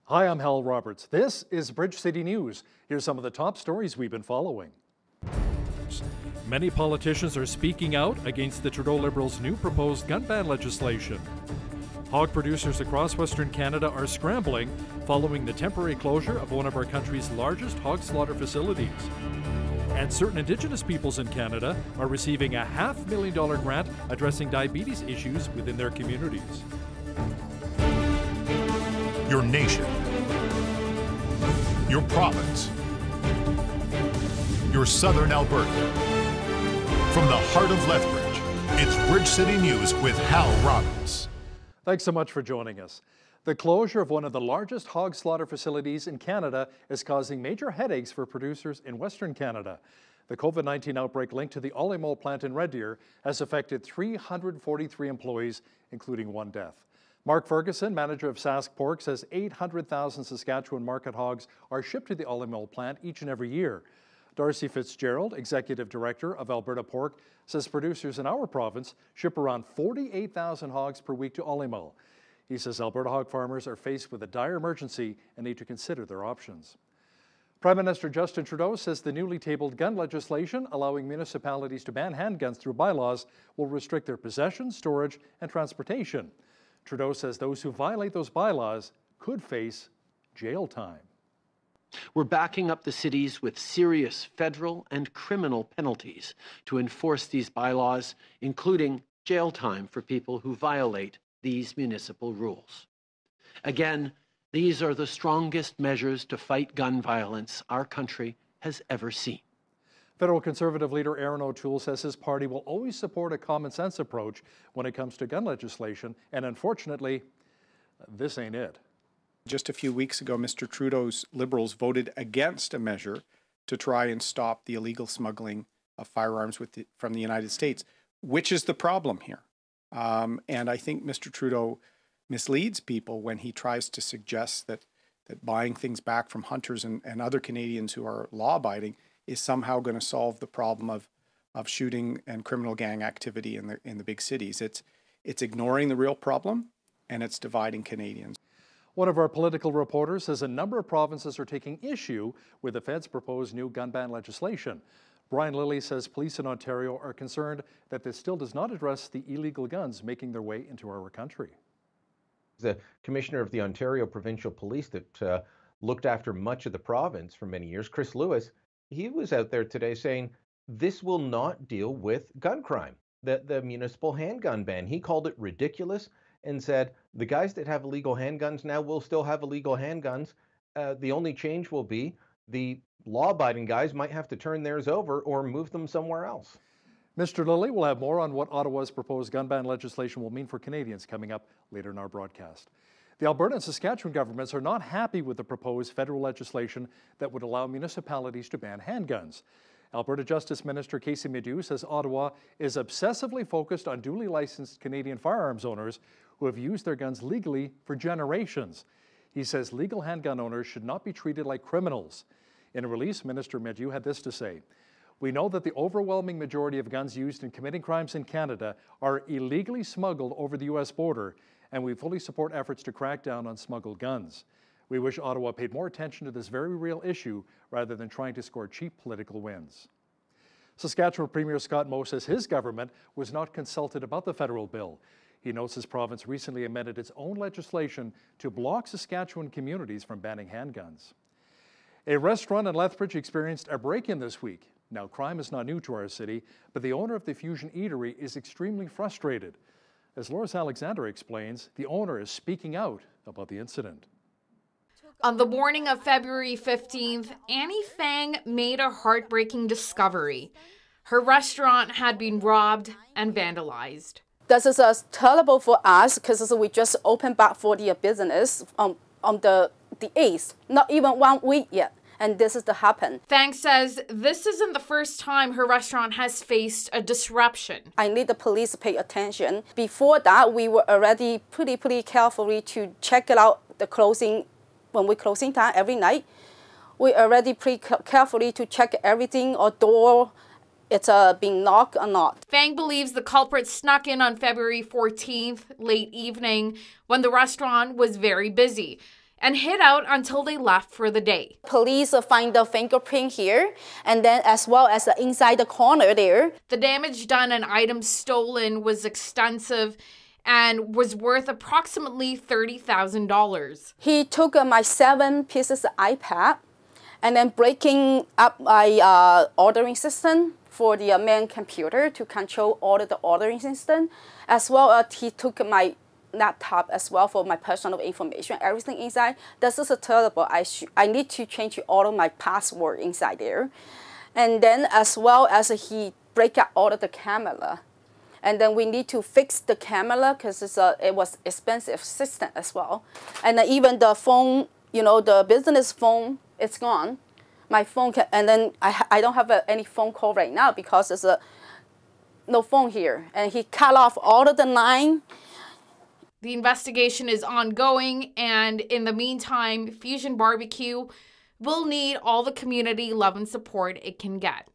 Hi, I'm Hal Roberts. This is Bridge City News. Here's some of the top stories we've been following. Many politicians are speaking out against the Trudeau Liberals' new proposed gun ban legislation. Hog producers across Western Canada are scrambling following the temporary closure of one of our country's largest hog slaughter facilities. And certain Indigenous peoples in Canada are receiving a $500,000 grant addressing diabetes issues within their communities. Your nation, your province, your southern Alberta. From the heart of Lethbridge, it's Bridge City News with Hal Roberts. Thanks so much for joining us. The closure of one of the largest hog slaughter facilities in Canada is causing major headaches for producers in Western Canada. The COVID-19 outbreak linked to the Olymol plant in Red Deer has affected 343 employees, including one death. Mark Ferguson, manager of Sask Pork, says 800,000 Saskatchewan market hogs are shipped to the Olymol plant each and every year. Darcy Fitzgerald, executive director of Alberta Pork, says producers in our province ship around 48,000 hogs per week to Olymol. He says Alberta hog farmers are faced with a dire emergency and need to consider their options. Prime Minister Justin Trudeau says the newly tabled gun legislation allowing municipalities to ban handguns through bylaws will restrict their possession, storage, and transportation. Trudeau says those who violate those bylaws could face jail time. We're backing up the cities with serious federal and criminal penalties to enforce these bylaws, including jail time for people who violate these municipal rules. Again, these are the strongest measures to fight gun violence our country has ever seen. Federal Conservative leader Aaron O'Toole says his party will always support a common-sense approach when it comes to gun legislation, and unfortunately, this ain't it. Just a few weeks ago, Mr. Trudeau's Liberals voted against a measure to try and stop the illegal smuggling of firearms from the United States, which is the problem here. And I think Mr. Trudeau misleads people when he tries to suggest that buying things back from hunters and other Canadians who are law-abiding is somehow going to solve the problem of shooting and criminal gang activity in the big cities. It's ignoring the real problem, and it's dividing Canadians. One of our political reporters says a number of provinces are taking issue with the Fed's proposed new gun ban legislation. Brian Lilly says police in Ontario are concerned that this still does not address the illegal guns making their way into our country. The commissioner of the Ontario Provincial Police that looked after much of the province for many years, Chris Lewis, he was out there today saying this will not deal with gun crime, the municipal handgun ban. He called it ridiculous and said the guys that have illegal handguns now will still have illegal handguns. The only change will be the law-abiding guys might have to turn theirs over or move them somewhere else. Mr. Lilly will have more on what Ottawa's proposed gun ban legislation will mean for Canadians coming up later in our broadcast. The Alberta and Saskatchewan governments are not happy with the proposed federal legislation that would allow municipalities to ban handguns. Alberta Justice Minister Casey Medu says Ottawa is obsessively focused on duly licensed Canadian firearms owners who have used their guns legally for generations. He says legal handgun owners should not be treated like criminals. In a release, Minister Medu had this to say: "We know that the overwhelming majority of guns used in committing crimes in Canada are illegally smuggled over the U.S. border, and we fully support efforts to crack down on smuggled guns. We wish Ottawa paid more attention to this very real issue rather than trying to score cheap political wins." Saskatchewan Premier Scott Moe says his government was not consulted about the federal bill. He notes his province recently amended its own legislation to block Saskatchewan communities from banning handguns. A restaurant in Lethbridge experienced a break-in this week. Now, crime is not new to our city, but the owner of the Fusion Eatery is extremely frustrated. As Loris Alexander explains, the owner is speaking out about the incident. On the morning of February 15th, Annie Fang made a heartbreaking discovery. Her restaurant had been robbed and vandalized. This is terrible for us because we just opened back for the business on the 8th, not even 1 week yet. And this is to happen. Fang says this isn't the first time her restaurant has faced a disruption. I need the police to pay attention. Before that, we were already pretty carefully to check it out the closing, when we're closing time every night. We already pretty carefully to check everything or door, it's being knocked or not. Fang believes the culprit snuck in on February 14th, late evening, when the restaurant was very busy. and hid out until they left for the day. Police find the fingerprint here, and then as well as inside the corner there. The damage done and items stolen was extensive and was worth approximately $30,000. He took my 7 pieces of iPad and then breaking up my ordering system for the main computer to control all of the ordering system, as well as he took my laptop as well for my personal information, everything inside. This is terrible. I need to change all of my password inside there. And then as well as he break up all of the camera. And then we need to fix the camera because it was expensive system as well. And even the phone, the business phone, it's gone. My phone, and then I don't have any phone call right now because there's no phone here. And he cut off all of the line. The investigation is ongoing, and in the meantime, Fusion Barbecue will need all the community love and support it can get.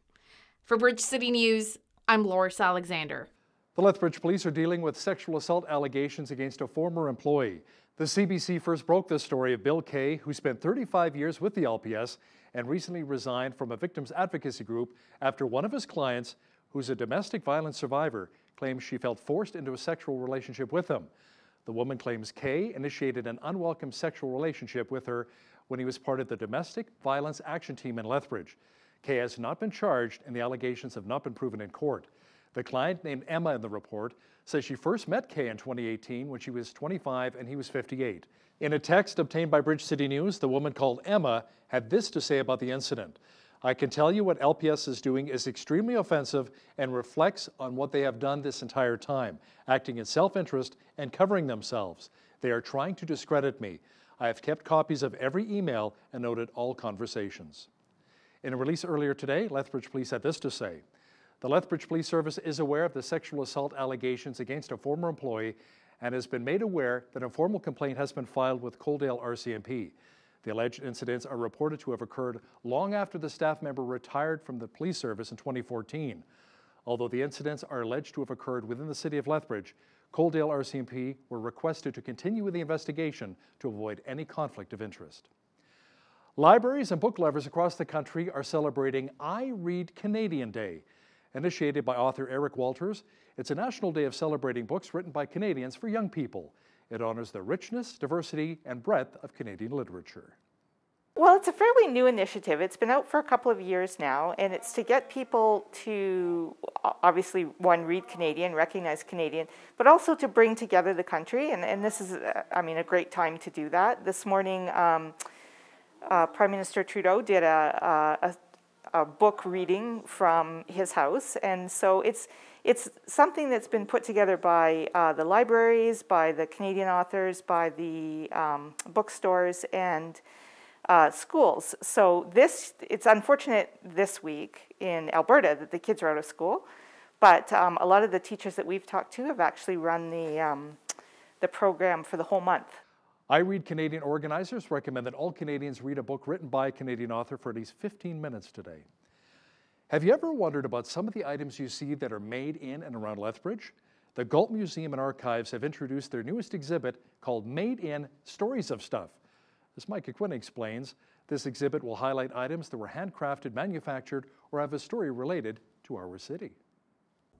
For Bridge City News, I'm Loris Alexander. The Lethbridge police are dealing with sexual assault allegations against a former employee. The CBC first broke the story of Bill Kay, who spent 35 years with the LPS and recently resigned from a victims advocacy group after one of his clients, who's a domestic violence survivor, claims she felt forced into a sexual relationship with him. The woman claims Kay initiated an unwelcome sexual relationship with her when he was part of the Domestic Violence Action Team in Lethbridge. Kay has not been charged and the allegations have not been proven in court. The client, named Emma in the report, says she first met Kay in 2018 when she was 25 and he was 58. In a text obtained by Bridge City News, the woman called Emma had this to say about the incident. I can tell you what LPS is doing is extremely offensive and reflects on what they have done this entire time, acting in self-interest and covering themselves. They are trying to discredit me. I have kept copies of every email and noted all conversations. In a release earlier today, Lethbridge Police had this to say. The Lethbridge Police Service is aware of the sexual assault allegations against a former employee and has been made aware that a formal complaint has been filed with Coaldale RCMP. The alleged incidents are reported to have occurred long after the staff member retired from the police service in 2014. Although the incidents are alleged to have occurred within the city of Lethbridge, Coaldale RCMP were requested to continue with the investigation to avoid any conflict of interest. Libraries and book lovers across the country are celebrating I Read Canadian Day. Initiated by author Eric Walters, it's a national day of celebrating books written by Canadians for young people. It honors the richness, diversity, and breadth of Canadian literature. Well, it's a fairly new initiative. It's been out for a couple of years now, and it's to get people to, obviously, one, read Canadian, recognize Canadian, but also to bring together the country, and this is, a great time to do that. This morning, Prime Minister Trudeau did a book reading from his house, and so it's something that's been put together by the libraries, by the Canadian authors, by the bookstores, and schools. So it's unfortunate this week in Alberta that the kids are out of school, but a lot of the teachers that we've talked to have actually run the program for the whole month. I Read Canadian organizers recommend that all Canadians read a book written by a Canadian author for at least 15 minutes today. Have you ever wondered about some of the items you see that are made in and around Lethbridge? The Galt Museum and Archives have introduced their newest exhibit called Made in Stories of Stuff. As Mike Aquin explains, this exhibit will highlight items that were handcrafted, manufactured, or have a story related to our city.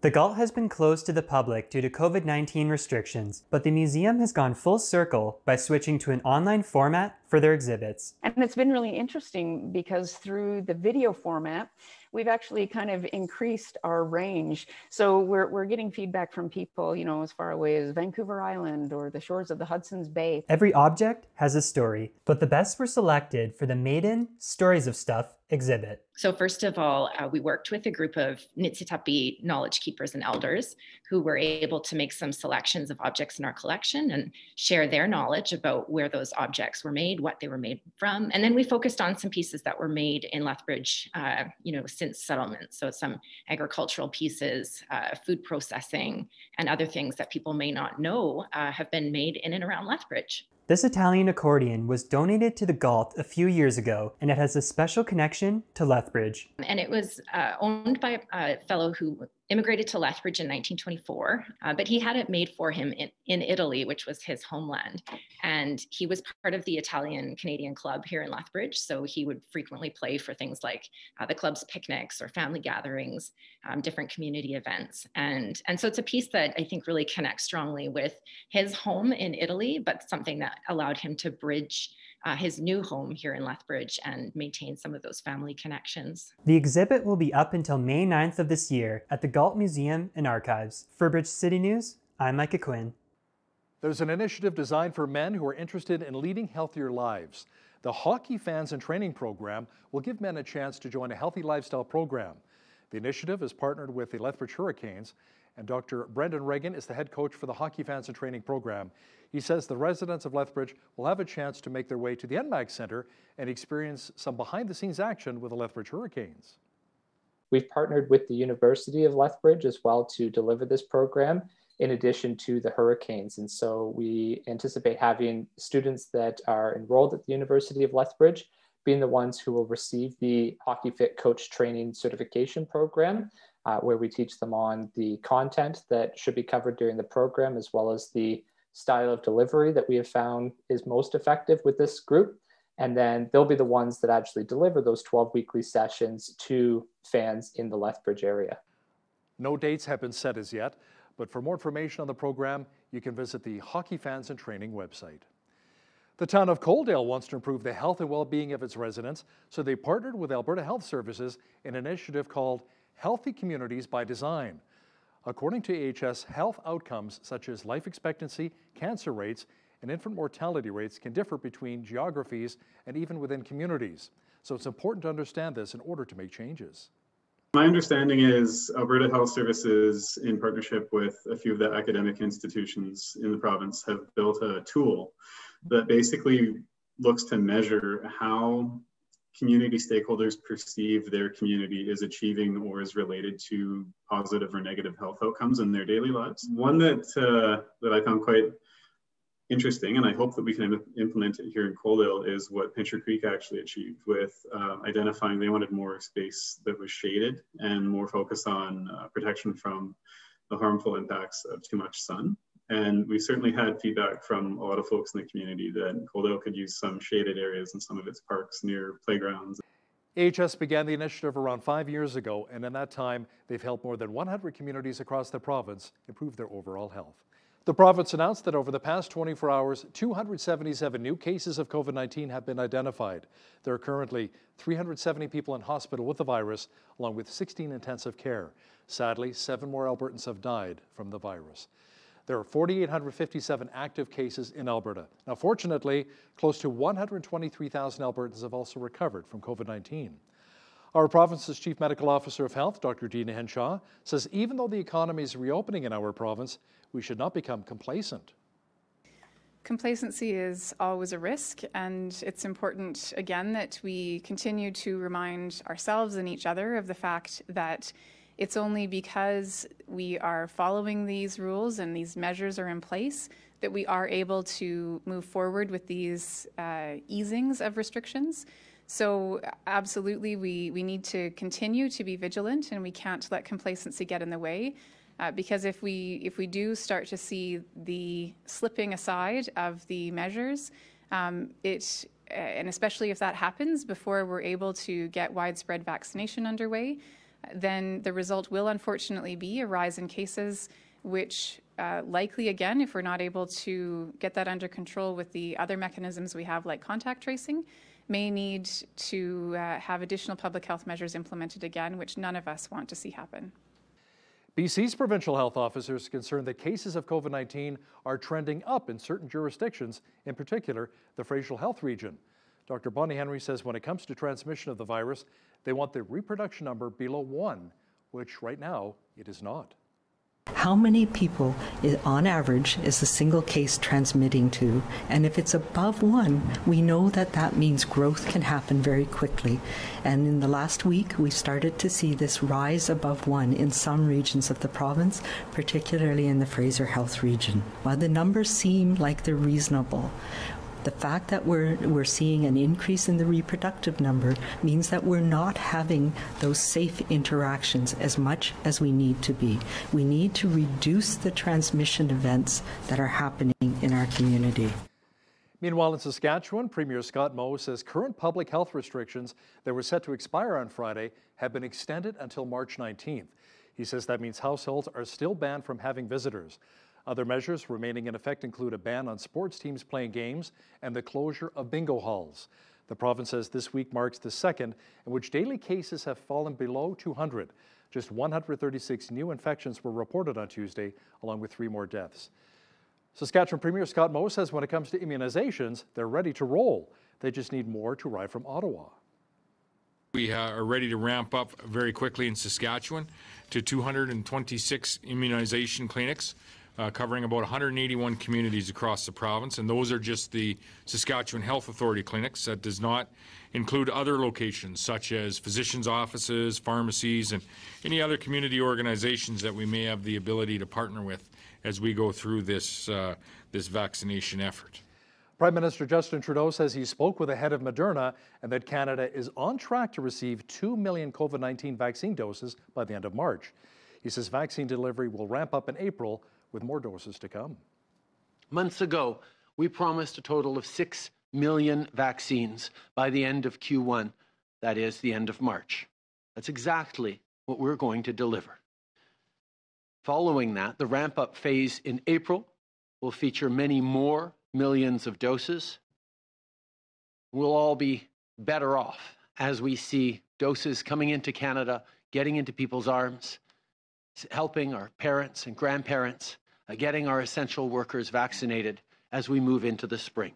The Galt has been closed to the public due to COVID-19 restrictions, but the museum has gone full circle by switching to an online format for their exhibits. And it's been really interesting because through the video format, we've actually kind of increased our range. So we're getting feedback from people, as far away as Vancouver Island or the shores of the Hudson's Bay. Every object has a story, but the best were selected for the Made in Stories of Stuff exhibit. So first of all, we worked with a group of Niitsitapi knowledge keepers and elders who were able to make some selections of objects in our collection and share their knowledge about where those objects were made, what they were made from. And then we focused on some pieces that were made in Lethbridge, since settlement. So some agricultural pieces, food processing, and other things that people may not know have been made in and around Lethbridge. This Italian accordion was donated to the Galt a few years ago, and it has a special connection to Lethbridge. And it was owned by a fellow who immigrated to Lethbridge in 1924, but he had it made for him in Italy, which was his homeland. And he was part of the Italian-Canadian club here in Lethbridge, so he would frequently play for things like the club's picnics or family gatherings, different community events. And so it's a piece that I think really connects strongly with his home in Italy, but something that allowed him to bridge his new home here in Lethbridge and maintain some of those family connections. The exhibit will be up until May 9th of this year at the Galt Museum and Archives. For Bridge City News, I'm Micah Quinn. There's an initiative designed for men who are interested in leading healthier lives. The Hockey Fans and Training Program will give men a chance to join a healthy lifestyle program. The initiative is partnered with the Lethbridge Hurricanes, and Dr. Brendan Reagan is the head coach for the Hockey Fans and Training Program. He says the residents of Lethbridge will have a chance to make their way to the NMAG Centre and experience some behind-the-scenes action with the Lethbridge Hurricanes. We've partnered with the University of Lethbridge as well to deliver this program, in addition to the Hurricanes. And so we anticipate having students that are enrolled at the University of Lethbridge being the ones who will receive the Hockey Fit Coach Training Certification Program, where we teach them on the content that should be covered during the program, as well as the style of delivery that we have found is most effective with this group. And then they'll be the ones that actually deliver those 12 weekly sessions to fans in the Lethbridge area. No dates have been set as yet, but for more information on the program, you can visit the Hockey Fans and Training website. The town of Coaldale wants to improve the health and well-being of its residents, so they partnered with Alberta Health Services in an initiative called Healthy Communities by Design. According to AHS, health outcomes such as life expectancy, cancer rates, and infant mortality rates can differ between geographies and even within communities. So it's important to understand this in order to make changes. My understanding is Alberta Health Services, in partnership with a few of the academic institutions in the province, have built a tool that basically looks to measure how community stakeholders perceive their community is achieving or is related to positive or negative health outcomes in their daily lives. One that I found quite interesting, and I hope that we can implement it here in Coaldale, is what Pincher Creek actually achieved with identifying they wanted more space that was shaded and more focus on protection from the harmful impacts of too much sun. And we certainly had feedback from a lot of folks in the community that Coaldale could use some shaded areas in some of its parks near playgrounds. AHS began the initiative around 5 years ago, and in that time, they've helped more than 100 communities across the province improve their overall health. The province announced that over the past 24 hours, 277 new cases of COVID-19 have been identified. There are currently 370 people in hospital with the virus, along with 16 intensive care. Sadly, 7 more Albertans have died from the virus. There are 4,857 active cases in Alberta. Now, fortunately, close to 123,000 Albertans have also recovered from COVID-19. Our province's Chief Medical Officer of Health, Dr. Dina Henshaw, says even though the economy is reopening in our province, we should not become complacent. Complacency is always a risk, and it's important, again, that we continue to remind ourselves and each other of the fact that it's only because we are following these rules and these measures are in place that we are able to move forward with these easings of restrictions. So absolutely, we need to continue to be vigilant, and we can't let complacency get in the way. Because if we do start to see the slipping aside of the measures, and especially if that happens before we're able to get widespread vaccination underway, then the result will unfortunately be a rise in cases, which likely, again, if we're not able to get that under control with the other mechanisms we have like contact tracing, may need to have additional public health measures implemented again, which none of us want to see happen. BC's provincial health officers are concerned that cases of COVID-19 are trending up in certain jurisdictions, in particular the Fraser Health region. Dr. Bonnie Henry says when it comes to transmission of the virus, they want the reproduction number below 1, which right now it is not. How many people, on average, is a single case transmitting to? And if it's above 1, we know that that means growth can happen very quickly. And in the last week, we started to see this rise above 1 in some regions of the province, particularly in the Fraser Health region. While the numbers seem like they're reasonable, The fact that we're seeing an increase in the reproductive number means that we're not having those safe interactions as much as we need to be. We need to reduce the transmission events that are happening in our community. Meanwhile, in Saskatchewan, Premier Scott Moe says current public health restrictions that were set to expire on Friday have been extended until March 19th. He says that means households are still banned from having visitors. Other measures remaining in effect include a ban on sports teams playing games and the closure of bingo halls. The province says this week marks the second in which daily cases have fallen below 200. Just 136 new infections were reported on Tuesday, along with 3 more deaths. Saskatchewan Premier Scott Moe says when it comes to immunizations, they're ready to roll. They just need more to arrive from Ottawa. We are ready to ramp up very quickly in Saskatchewan to 226 immunization clinics, covering about 181 communities across the province, and those are just the Saskatchewan Health Authority clinics. That does not include other locations such as physicians' offices, pharmacies, and any other community organizations that we may have the ability to partner with as we go through this vaccination effort. Prime Minister Justin Trudeau says he spoke with the head of Moderna and that Canada is on track to receive 2 million COVID-19 vaccine doses by the end of March. He says vaccine delivery will ramp up in April with more doses to come. Months ago, we promised a total of 6 million vaccines by the end of Q1, that is, the end of March. That's exactly what we're going to deliver. Following that, the ramp-up phase in April will feature many more millions of doses. We'll all be better off as we see doses coming into Canada, getting into people's arms, helping our parents and grandparents, getting our essential workers vaccinated as we move into the spring.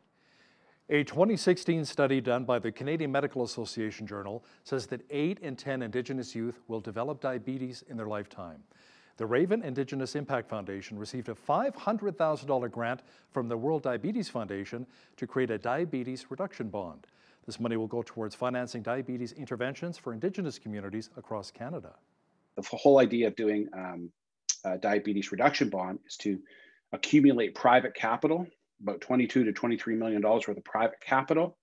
A 2016 study done by the Canadian Medical Association Journal says that 8 in 10 Indigenous youth will develop diabetes in their lifetime. The Raven Indigenous Impact Foundation received a $500,000 grant from the World Diabetes Foundation to create a diabetes reduction bond. This money will go towards financing diabetes interventions for Indigenous communities across Canada. The whole idea of doing a diabetes reduction bond is to accumulate private capital, about $22 to $23 million worth of private capital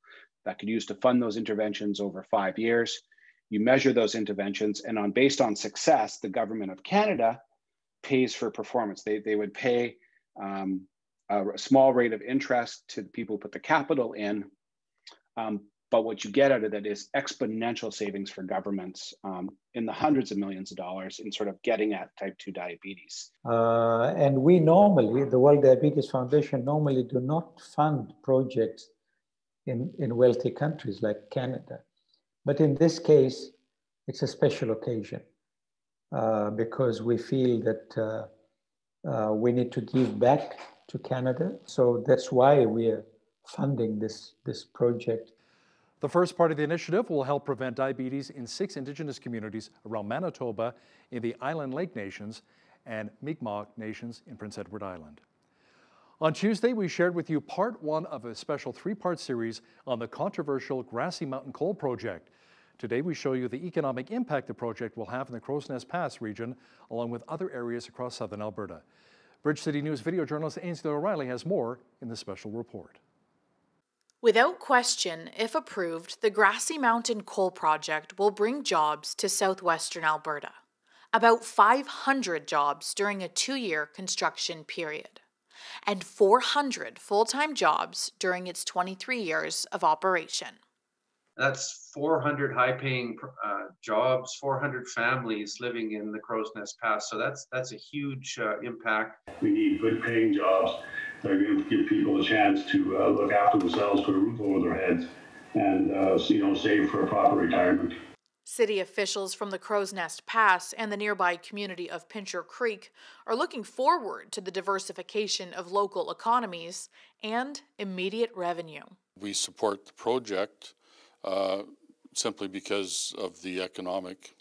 that could use to fund those interventions over 5 years. You measure those interventions, and based on success, the government of Canada pays for performance. They would pay a small rate of interest to the people who put the capital in, but what you get out of that is exponential savings for governments in the hundreds of millions of dollars in sort of getting at type 2 diabetes. And we normally, the World Diabetes Foundation normally do not fund projects in wealthy countries like Canada. But in this case, it's a special occasion because we feel that we need to give back to Canada. So that's why we are funding this project. The first part of the initiative will help prevent diabetes in 6 Indigenous communities around Manitoba, in the Island Lake Nations, and Mi'kmaq Nations in Prince Edward Island. On Tuesday, we shared with you part 1 of a special 3-part series on the controversial Grassy Mountain Coal Project. Today, we show you the economic impact the project will have in the Crow's Nest Pass region, along with other areas across southern Alberta. Bridge City News video journalist Ainsley O'Reilly has more in this special report. Without question, if approved, the Grassy Mountain Coal Project will bring jobs to southwestern Alberta. About 500 jobs during a 2-year construction period, and 400 full-time jobs during its 23 years of operation. That's 400 high-paying jobs, 400 families living in the Crow's Nest Pass. So that's a huge impact. We need good-paying jobs that are going to give people a chance to look after themselves, put a roof over their heads, and save for a proper retirement. City officials from the Crow's Nest Pass and the nearby community of Pincher Creek are looking forward to the diversification of local economies and immediate revenue. We support the project simply because of the economic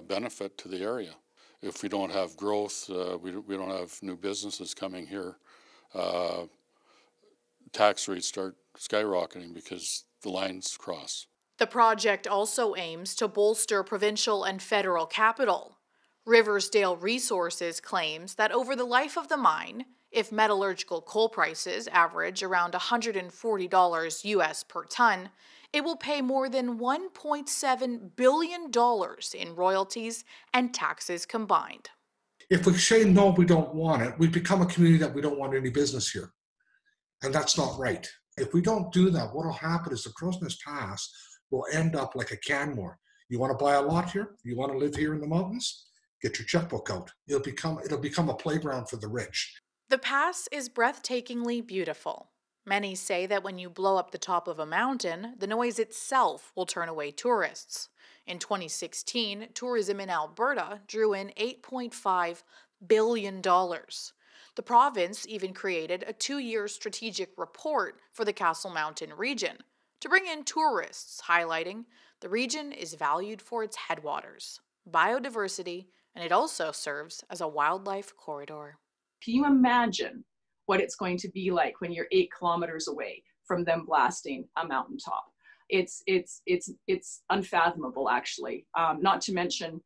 benefit to the area. If we don't have growth, we don't have new businesses coming here, tax rates start skyrocketing because the lines cross. The project also aims to bolster provincial and federal capital. Riversdale Resources claims that over the life of the mine, If metallurgical coal prices average around $140 US per ton, it will pay more than $1.7 billion in royalties and taxes combined. If we say no, we don't want it, we become a community that we don't want any business here. And that's not right. If we don't do that, what will happen is the Crowsnest Pass will end up like a Canmore. You want to buy a lot here? You want to live here in the mountains? Get your checkbook out. It'll become a playground for the rich. The pass is breathtakingly beautiful. Many say that when you blow up the top of a mountain, the noise itself will turn away tourists. In 2016, tourism in Alberta drew in $8.5 billion. The province even created a 2-year strategic report for the Castle Mountain region to bring in tourists, highlighting the region is valued for its headwaters, biodiversity, and it also serves as a wildlife corridor. Can you imagine what it's going to be like when you're 8 kilometers away from them blasting a mountaintop? It's unfathomable, actually. Not to mention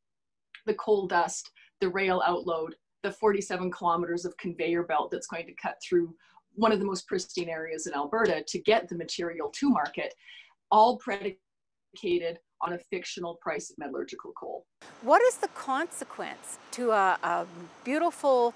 the coal dust, the rail outload, the 47 kilometers of conveyor belt that's going to cut through one of the most pristine areas in Alberta to get the material to market, all predicated on a fictional price of metallurgical coal. What is the consequence to a beautiful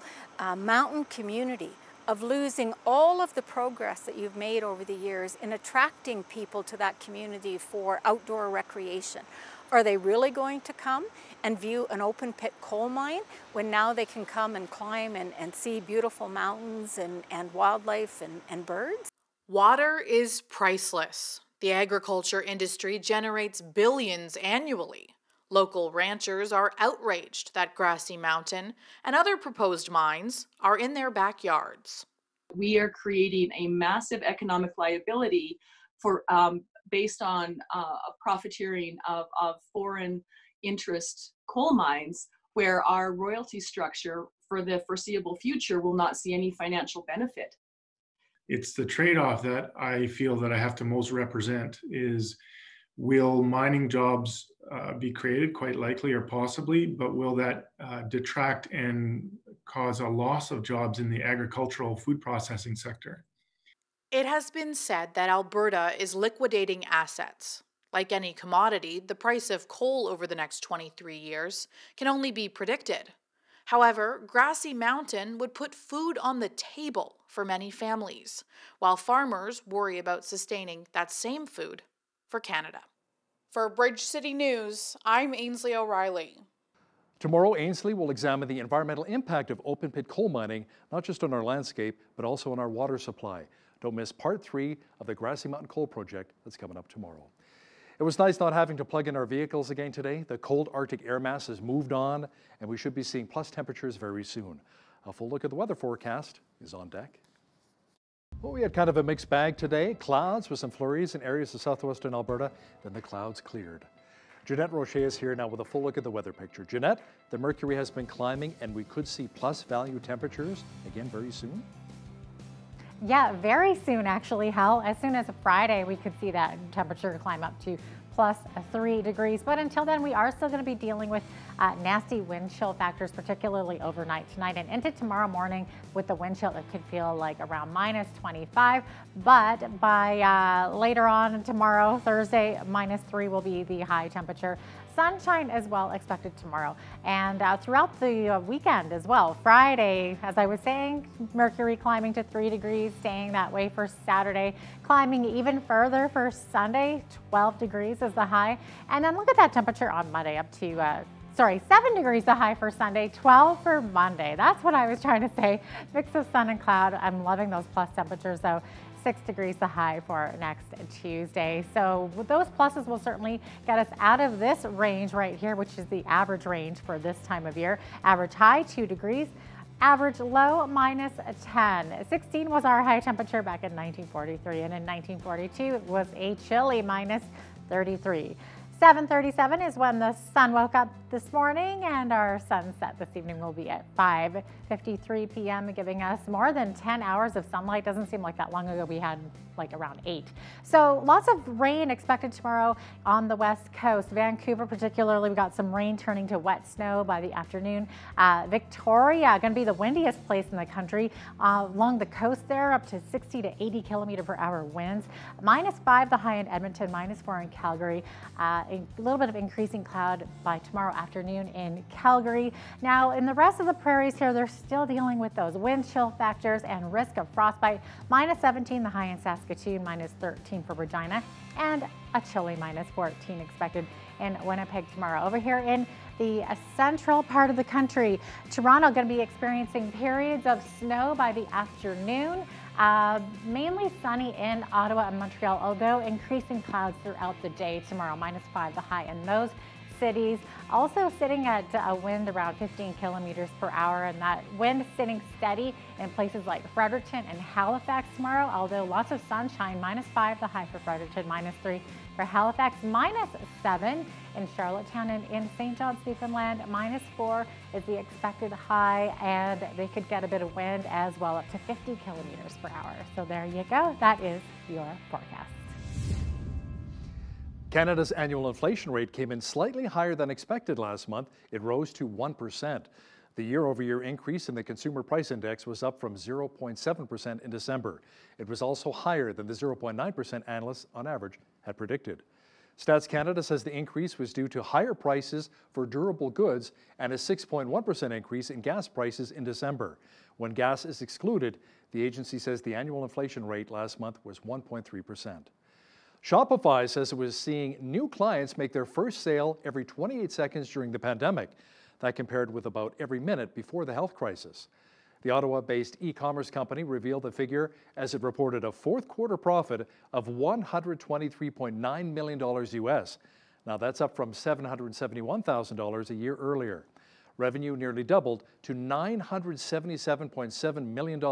mountain community of losing all of the progress that you've made over the years in attracting people to that community for outdoor recreation? Are they really going to come and view an open pit coal mine when now they can come and climb and see beautiful mountains and wildlife and birds? Water is priceless. The agriculture industry generates billions annually. Local ranchers are outraged that Grassy Mountain and other proposed mines are in their backyards. We are creating a massive economic liability for based on profiteering of foreign interest coal mines, where our royalty structure for the foreseeable future will not see any financial benefit. It's the trade-off that I feel that I have to most represent is, will mining jobs be created? Quite likely or possibly, but will that detract and cause a loss of jobs in the agricultural food processing sector? It has been said that Alberta is liquidating assets. Like any commodity, the price of coal over the next 23 years can only be predicted. However, Grassy Mountain would put food on the table for many families, while farmers worry about sustaining that same food for Canada. For Bridge City News, I'm Ainsley O'Reilly. Tomorrow, Ainsley will examine the environmental impact of open pit coal mining, not just on our landscape, but also on our water supply. Don't miss part 3 of the Grassy Mountain Coal Project that's coming up tomorrow. It was nice not having to plug in our vehicles again today. The cold Arctic air mass has moved on, and we should be seeing plus temperatures very soon. A full look at the weather forecast is on deck. Well, we had kind of a mixed bag today. Clouds with some flurries in areas of southwestern Alberta, then the clouds cleared. Jeanette Roche is here now with a full look at the weather picture. Jeanette, the mercury has been climbing and we could see plus value temperatures again very soon? Yeah, very soon actually, Hal. As soon as Friday, we could see that temperature climb up to plus 3 degrees. But until then, we are still going to be dealing with nasty wind chill factors, particularly overnight tonight and into tomorrow morning. With the wind chill, it could feel like around minus 25. But by later on tomorrow, Thursday, minus 3 will be the high temperature. Sunshine as well expected tomorrow and throughout the weekend as well. Friday, as I was saying, mercury climbing to 3 degrees, staying that way for Saturday, climbing even further for Sunday. 12 degrees is the high. And then look at that temperature on Monday up to 7 degrees the high for Sunday, 12 for Monday. That's what I was trying to say. Mix of sun and cloud. I'm loving those plus temperatures though. 6 degrees the high for next Tuesday. So those pluses will certainly get us out of this range right here, which is the average range for this time of year. Average high 2 degrees, average low minus 10. 16 was our high temperature back in 1943, and in 1942 it was a chilly minus 33. 7:37 is when the sun woke up this morning, and our sunset this evening will be at 5:53 p.m., giving us more than 10 hours of sunlight. Doesn't seem like that long ago we had like around 8. So lots of rain expected tomorrow on the west coast. Vancouver particularly, we got some rain turning to wet snow by the afternoon. Victoria, going to be the windiest place in the country. Along the coast there, up to 60 to 80 kilometer per hour winds. -5 the high in Edmonton, -4 in Calgary. A little bit of increasing cloud by tomorrow afternoon in Calgary. Now in the rest of the prairies here, they're still dealing with those wind chill factors and risk of frostbite. -17 the high in Saskatoon, -13 for Regina, and a chilly -14 expected in Winnipeg tomorrow. Over here in the central part of the country, Toronto going to be experiencing periods of snow by the afternoon. Mainly sunny in Ottawa and Montreal, although increasing clouds throughout the day tomorrow. -5 the high in those cities. Also sitting at a wind around 15 kilometers per hour, and that wind sitting steady in places like Fredericton and Halifax tomorrow, although lots of sunshine. -5 the high for Fredericton, -3 for Halifax, -7 in Charlottetown, and in St. John's, Newfoundland, -4 is the expected high, and they could get a bit of wind as well, up to 50 kilometers per hour. So there you go. That is your forecast. Canada's annual inflation rate came in slightly higher than expected last month. It rose to 1%. The year-over-year increase in the Consumer Price Index was up from 0.7% in December. It was also higher than the 0.9% analysts on average had predicted. Stats Canada says the increase was due to higher prices for durable goods and a 6.1% increase in gas prices in December. When gas is excluded, the agency says the annual inflation rate last month was 1.3%. Shopify says it was seeing new clients make their first sale every 28 seconds during the pandemic. That compared with about every minute before the health crisis. The Ottawa-based e-commerce company revealed the figure as it reported a fourth quarter profit of $123.9 million US. Now that's up from $771,000 a year earlier. Revenue nearly doubled to $977.7 million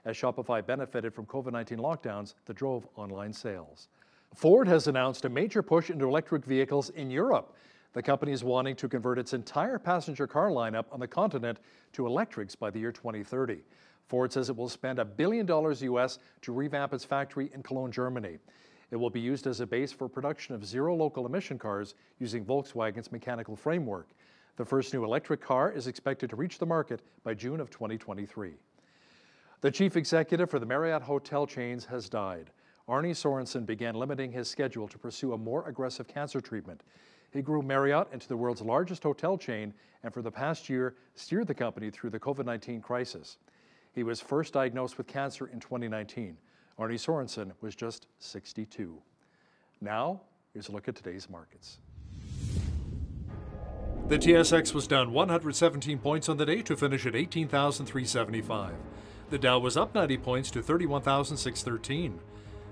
as Shopify benefited from COVID-19 lockdowns that drove online sales. Ford has announced a major push into electric vehicles in Europe. The company is wanting to convert its entire passenger car lineup on the continent to electrics by the year 2030. Ford says it will spend $1 billion US to revamp its factory in Cologne, Germany. It will be used as a base for production of zero local emission cars using Volkswagen's mechanical framework. The first new electric car is expected to reach the market by June of 2023. The chief executive for the Marriott hotel chains has died. Arnie Sorensen began limiting his schedule to pursue a more aggressive cancer treatment. He grew Marriott into the world's largest hotel chain and for the past year steered the company through the COVID-19 crisis. He was first diagnosed with cancer in 2019. Arnie Sorensen was just 62. Now, here's a look at today's markets. The TSX was down 117 points on the day to finish at 18,375. The Dow was up 90 points to 31,613.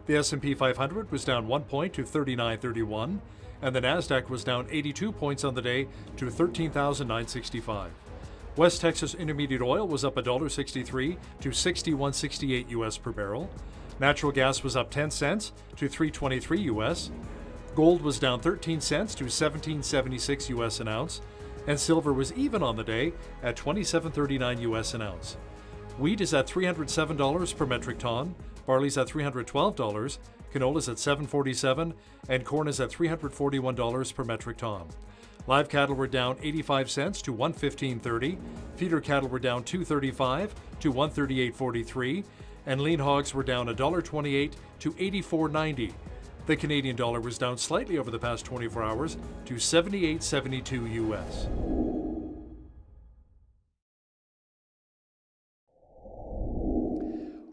The S&P 500 was down 1 point to 3931, and the Nasdaq was down 82 points on the day to 13,965. West Texas Intermediate Oil was up $1.63 to $61.68 US per barrel. Natural gas was up 10 cents to $3.23 US. Gold was down 13 cents to $17.76 US an ounce, and silver was even on the day at $27.39 US an ounce. Wheat is at $307 per metric ton, barley's at $312, canola's at $7.47, and corn is at $341 per metric ton. Live cattle were down 85 cents to $115.30, feeder cattle were down $2.35 to $138.43, and lean hogs were down $1.28 to $84.90. The Canadian dollar was down slightly over the past 24 hours to 78.72 US.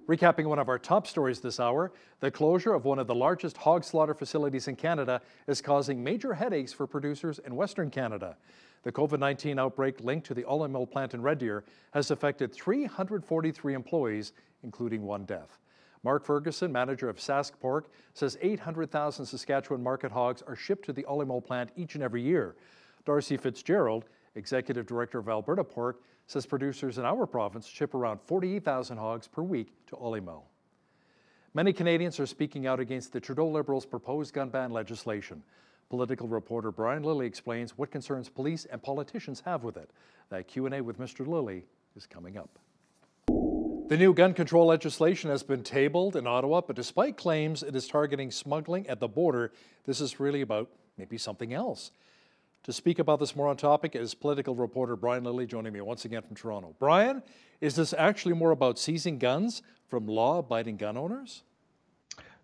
Recapping one of our top stories this hour, the closure of one of the largest hog slaughter facilities in Canada is causing major headaches for producers in Western Canada. The COVID-19 outbreak linked to the Olymel plant in Red Deer has affected 343 employees, including one death. Mark Ferguson, manager of Sask Pork, says 800,000 Saskatchewan market hogs are shipped to the Olymel plant each and every year. Darcy Fitzgerald, executive director of Alberta Pork, says producers in our province ship around 48,000 hogs per week to Olymel. Many Canadians are speaking out against the Trudeau Liberals' proposed gun ban legislation. Political reporter Brian Lilly explains what concerns police and politicians have with it. That Q&A with Mr. Lilly is coming up. The new gun control legislation has been tabled in Ottawa, but despite claims it is targeting smuggling at the border, this is really about maybe something else. To speak about this more on topic is political reporter Brian Lilly, joining me once again from Toronto. Brian, is this actually more about seizing guns from law-abiding gun owners?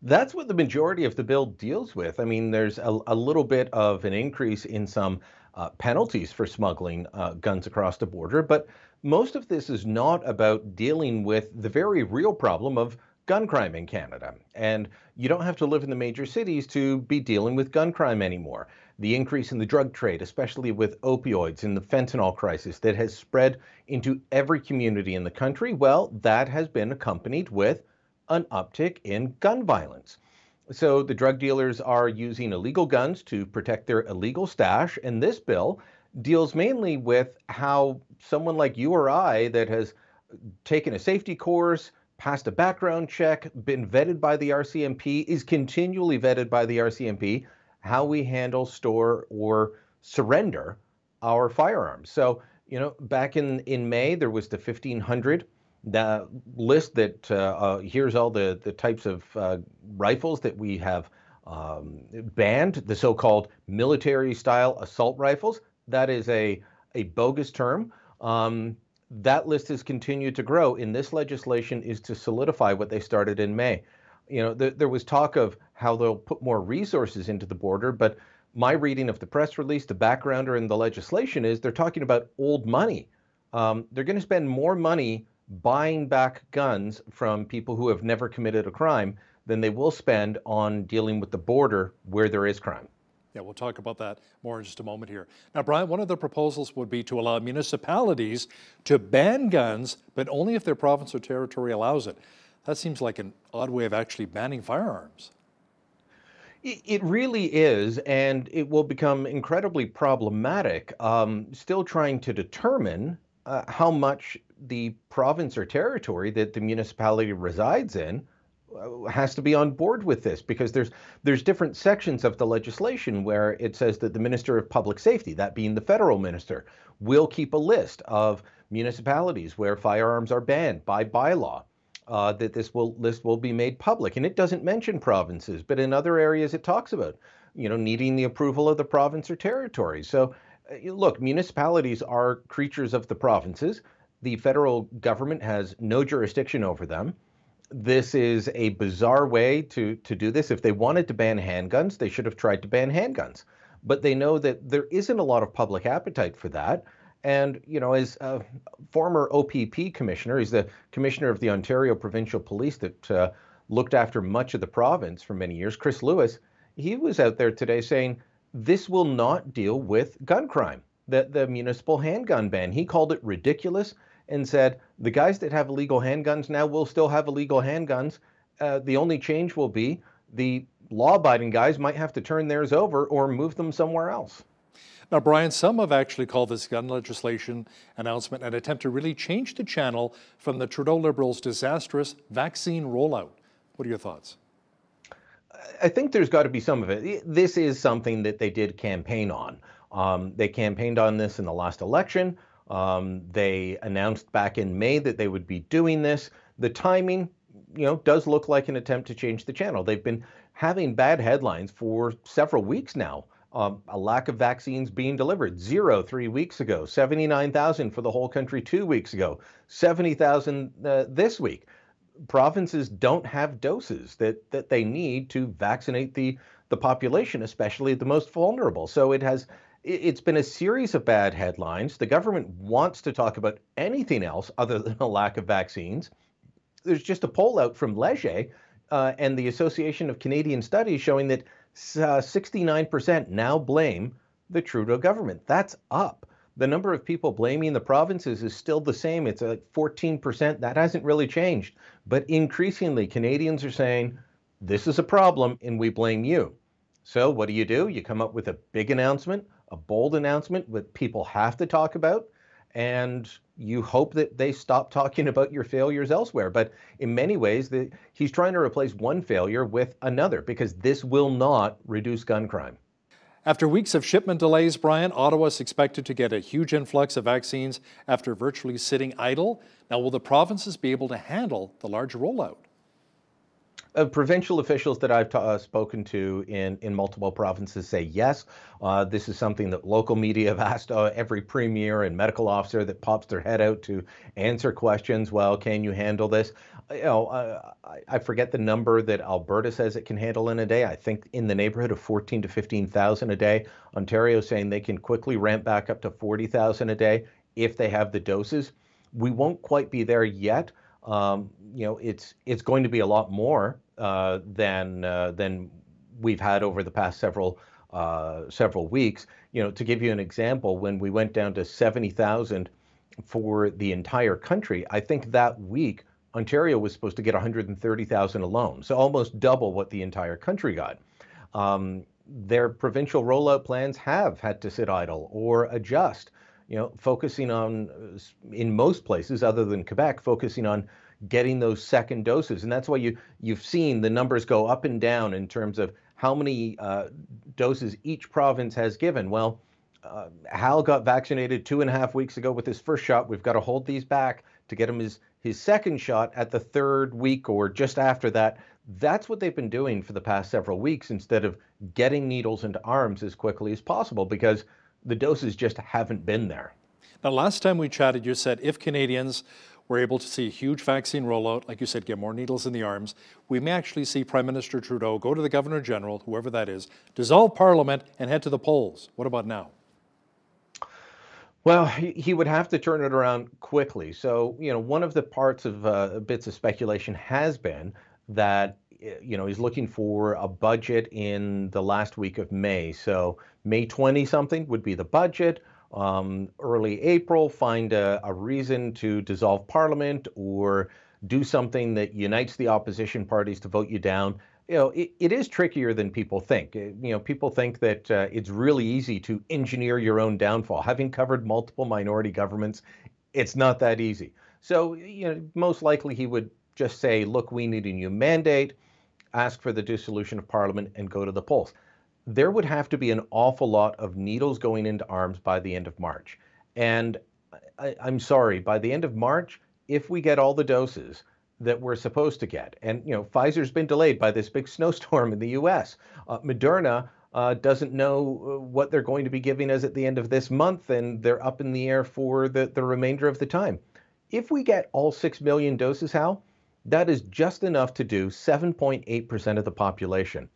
That's what the majority of the bill deals with. I mean, there's a little bit of an increase in some penalties for smuggling guns across the border, but most of this is not about dealing with the very real problem of gun crime in Canada. And you don't have to live in the major cities to be dealing with gun crime anymore. The increase in the drug trade, especially with opioids and the fentanyl crisis that has spread into every community in the country, well, that has been accompanied with an uptick in gun violence. So the drug dealers are using illegal guns to protect their illegal stash, and this bill deals mainly with how someone like you or I that has taken a safety course, passed a background check, been vetted by the RCMP, is continually vetted by the RCMP, how we handle, store, or surrender our firearms. So, you know, back in May, there was the 1,500 the list that here's all the types of rifles that we have banned, the so-called military-style assault rifles. That is a bogus term. That list has continued to grow, and this legislation is to solidify what they started in May. You know, there was talk of how they'll put more resources into the border, but my reading of the press release, the backgrounder in the legislation is they're talking about old money. They're going to spend more money buying back guns from people who have never committed a crime than they will spend on dealing with the border where there is crime. Yeah, we'll talk about that more in just a moment here. Now, Brian, one of the proposals would be to allow municipalities to ban guns, but only if their province or territory allows it. That seems like an odd way of actually banning firearms. It really is, and it will become incredibly problematic. Still trying to determine how much the province or territory that the municipality resides in has to be on board with this, because there's different sections of the legislation where it says that the Minister of Public Safety, that being the federal minister, will keep a list of municipalities where firearms are banned by bylaw, that this list will be made public. And it doesn't mention provinces, but in other areas it talks about, you know, needing the approval of the province or territory. So look, municipalities are creatures of the provinces. The federal government has no jurisdiction over them. This is a bizarre way to do this. If they wanted to ban handguns, they should have tried to ban handguns. But they know that there isn't a lot of public appetite for that. And, you know, as a former OPP commissioner, he's the commissioner of the Ontario Provincial Police that looked after much of the province for many years, Chris Lewis, he was out there today saying, this will not deal with gun crime, the municipal handgun ban. He called it ridiculous and said, the guys that have illegal handguns now will still have illegal handguns. The only change will be the law-abiding guys might have to turn theirs over or move them somewhere else. Now, Brian, some have actually called this gun legislation announcement an attempt to really change the channel from the Trudeau Liberals' disastrous vaccine rollout. What are your thoughts? I think there's got to be some of it. This is something that they did campaign on. They campaigned on this in the last election. They announced back in May that they would be doing this. The timing, you know, does look like an attempt to change the channel. They've been having bad headlines for several weeks now. A lack of vaccines being delivered. 0 3 weeks ago. 79,000 for the whole country 2 weeks ago. 70,000 this week. Provinces don't have doses that they need to vaccinate the population, especially the most vulnerable. So it's been a series of bad headlines. The government wants to talk about anything else other than a lack of vaccines. There's just a poll out from Leger and the Association of Canadian Studies showing that 69% now blame the Trudeau government. That's up. The number of people blaming the provinces is still the same. It's at 14%. That hasn't really changed. But increasingly, Canadians are saying, this is a problem and we blame you. So what do? You come up with a big announcement, a bold announcement that people have to talk about, and you hope that they stop talking about your failures elsewhere. But in many ways, he's trying to replace one failure with another, because this will not reduce gun crime. After weeks of shipment delays, Brian, Ottawa is expected to get a huge influx of vaccines after virtually sitting idle. Now, will the provinces be able to handle the large rollout? Provincial officials that I've spoken to in multiple provinces say yes. This is something that local media have asked every premier and medical officer that pops their head out to answer questions. Well, can you handle this? I forget the number that Alberta says it can handle in a day. I think in the neighborhood of 14 to 15,000 a day. Ontario saying they can quickly ramp back up to 40,000 a day if they have the doses. We won't quite be there yet. It's going to be a lot more than we've had over the past several weeks. To give you an example, when we went down to 70,000 for the entire country, I think that week Ontario was supposed to get 130,000 alone, so almost double what the entire country got. Their provincial rollout plans have had to sit idle or adjust. Focusing on, in most places other than Quebec, focusing on getting those second doses. And that's why you've seen the numbers go up and down in terms of how many doses each province has given. Well, Hal got vaccinated 2.5 weeks ago with his first shot. We've got to hold these back to get him his second shot at the 3rd week or just after that. That's what they've been doing for the past several weeks instead of getting needles into arms as quickly as possible because the doses just haven't been there. Now, last time we chatted, you said if Canadians were able to see a huge vaccine rollout, like you said, get more needles in the arms, we may actually see Prime Minister Trudeau go to the Governor General, whoever that is, dissolve Parliament and head to the polls. What about now? Well, he would have to turn it around quickly. So, one of the parts of bits of speculation has been that he's looking for a budget in the last week of May. So May 20 something would be the budget. Early April, find a reason to dissolve Parliament or do something that unites the opposition parties to vote you down. It is trickier than people think. People think that it's really easy to engineer your own downfall. Having covered multiple minority governments, it's not that easy. So, most likely he would just say, look, we need a new mandate, ask for the dissolution of Parliament, and go to the polls. There would have to be an awful lot of needles going into arms by the end of March. And I'm sorry, by the end of March, if we get all the doses that we're supposed to get, and Pfizer's been delayed by this big snowstorm in the US. Moderna doesn't know what they're going to be giving us at the end of this month, and they're up in the air for the remainder of the time. If we get all 6 million doses, Hal, that is just enough to do 7.8% of the population.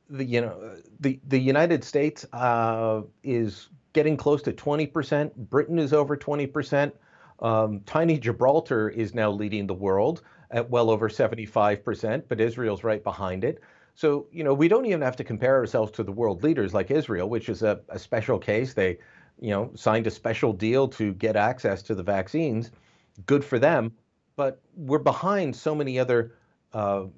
The United States is getting close to 20%. Britain is over 20%. Tiny Gibraltar is now leading the world at well over 75%, but Israel's right behind it. So, we don't even have to compare ourselves to the world leaders like Israel, which is a special case. They, signed a special deal to get access to the vaccines. Good for them. But we're behind so many other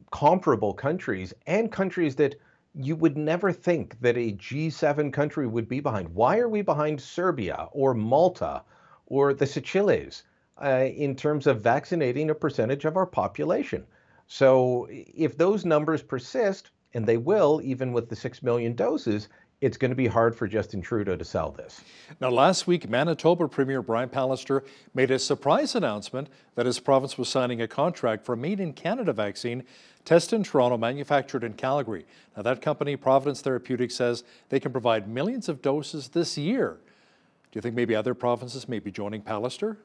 comparable countries and countries that you would never think that a G7 country would be behind. Why are we behind Serbia or Malta or the Seychelles in terms of vaccinating a percentage of our population? So if those numbers persist, and they will, even with the 6 million doses, it's going to be hard for Justin Trudeau to sell this. Now, last week, Manitoba Premier Brian Pallister made a surprise announcement that his province was signing a contract for a made-in-Canada vaccine tested in Toronto, manufactured in Calgary. Now, that company, Providence Therapeutics, says they can provide millions of doses this year. Do you think maybe other provinces may be joining Pallister?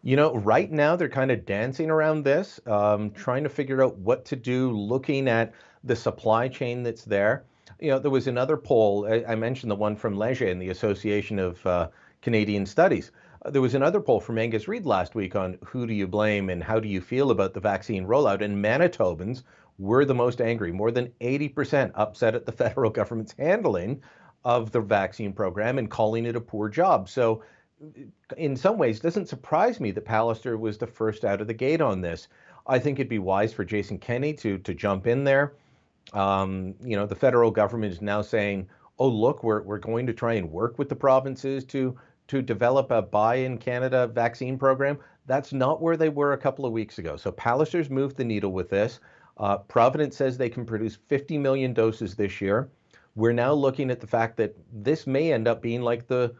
Right now they're kind of dancing around this, trying to figure out what to do, looking at the supply chain that's there. There was another poll, I mentioned the one from Leger in the Association of Canadian Studies. There was another poll from Angus Reid last week on who do you blame and how do you feel about the vaccine rollout, and Manitobans were the most angry. More than 80% upset at the federal government's handling of the vaccine program and calling it a poor job. So in some ways, it doesn't surprise me that Pallister was the first out of the gate on this. I think it'd be wise for Jason Kenney to jump in there. The federal government is now saying, oh, look, we're going to try and work with the provinces to develop a Buy in Canada vaccine program. That's not where they were a couple of weeks ago. So Pallister's moved the needle with this. Providence says they can produce 50 million doses this year. We're now looking at the fact that this may end up being like the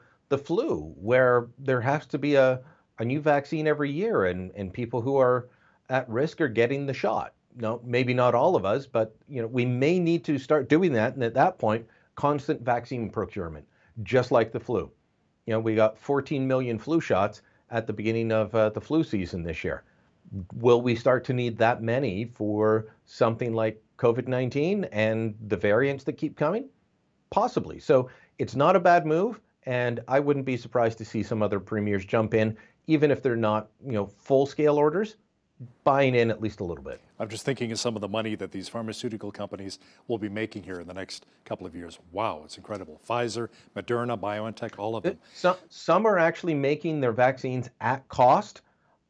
flu, where there has to be a new vaccine every year, and people who are at risk are getting the shot. No, maybe not all of us, but we may need to start doing that. And at that point, constant vaccine procurement, just like the flu. We got 14 million flu shots at the beginning of the flu season this year. Will we start to need that many for something like COVID-19 and the variants that keep coming? Possibly. So it's not a bad move, and I wouldn't be surprised to see some other premiers jump in, even if they're not, full-scale orders, buying in at least a little bit. I'm just thinking of some of the money that these pharmaceutical companies will be making here in the next couple of years. Wow, it's incredible. Pfizer, Moderna, BioNTech, all of them. Some are actually making their vaccines at cost